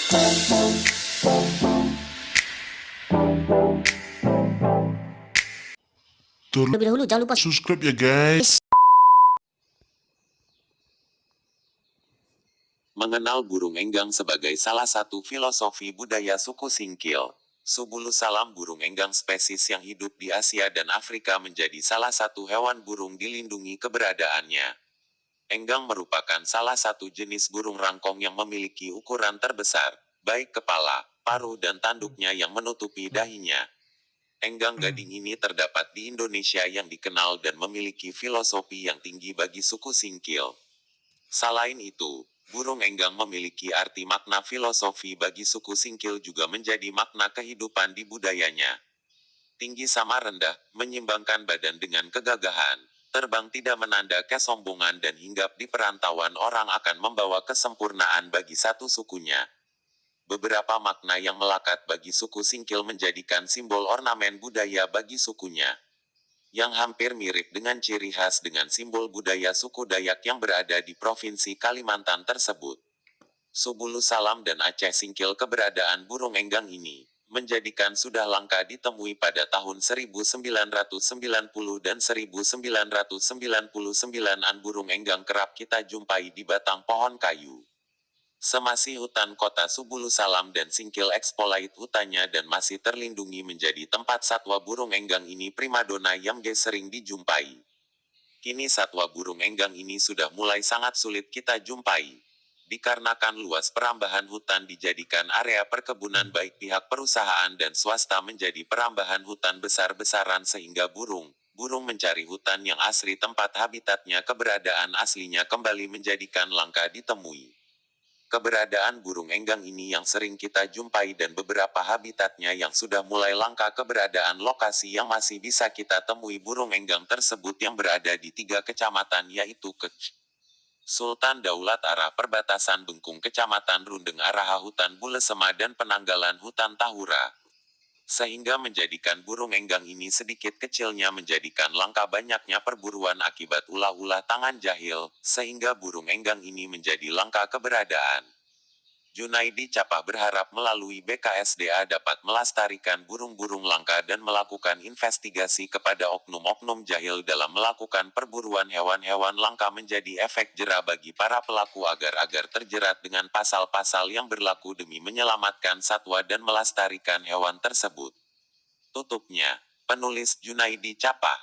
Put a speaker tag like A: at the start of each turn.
A: Terlebih dahulu jangan lupa
B: subscribe ya guys.
C: Mengenal burung enggang sebagai salah satu filosofi budaya suku Singkil. Subulus salam, burung enggang spesies yang hidup di Asia dan Afrika, menjadi salah satu hewan burung dilindungi keberadaannya. Enggang merupakan salah satu jenis burung rangkong yang memiliki ukuran terbesar, baik kepala, paruh dan tanduknya yang menutupi dahinya. Enggang gading ini terdapat di Indonesia yang dikenal dan memiliki filosofi yang tinggi bagi suku Singkil. Selain itu, burung enggang memiliki arti makna filosofi bagi suku Singkil, juga menjadi makna kehidupan di budayanya. Tinggi sama rendah, menyimbangkan badan dengan kegagahan. Terbang tidak menanda kesombongan dan hinggap di perantauan orang akan membawa kesempurnaan bagi satu sukunya. Beberapa makna yang melekat bagi suku Singkil menjadikan simbol ornamen budaya bagi sukunya, yang hampir mirip dengan ciri khas dengan simbol budaya suku Dayak yang berada di Provinsi Kalimantan tersebut. Subulus salam dan Aceh Singkil, keberadaan burung enggang ini menjadikan sudah langka ditemui pada tahun 1990 dan 1999 burung enggang kerap kita jumpai di batang pohon kayu. Semasi hutan kota Subulus salam dan Singkil exploit hutannya dan masih terlindungi menjadi tempat satwa burung enggang ini primadona yang sering dijumpai. Kini satwa burung enggang ini sudah mulai sangat sulit kita jumpai, dikarenakan luas perambahan hutan dijadikan area perkebunan baik pihak perusahaan dan swasta menjadi perambahan hutan besar-besaran, sehingga burung mencari hutan yang asli tempat habitatnya, keberadaan aslinya kembali menjadikan langka ditemui. Keberadaan burung enggang ini yang sering kita jumpai dan beberapa habitatnya yang sudah mulai langka, keberadaan lokasi yang masih bisa kita temui burung enggang tersebut yang berada di 3 kecamatan, yaitu Sultan Daulat arah perbatasan Bengkung, Kecamatan Rundeng arah hutan Bulesema dan Penanggalan hutan Tahura. Sehingga menjadikan burung enggang ini sedikit kecilnya menjadikan langka banyaknya perburuan akibat ulah-ulah tangan jahil, sehingga burung enggang ini menjadi langka keberadaan. Junaidi Capah berharap melalui BKSDA dapat melestarikan burung-burung langka dan melakukan investigasi kepada oknum-oknum jahil dalam melakukan perburuan hewan-hewan langka, menjadi efek jera bagi para pelaku agar terjerat dengan pasal-pasal yang berlaku demi menyelamatkan satwa dan melestarikan hewan tersebut. Tutupnya, penulis Junaidi Capah.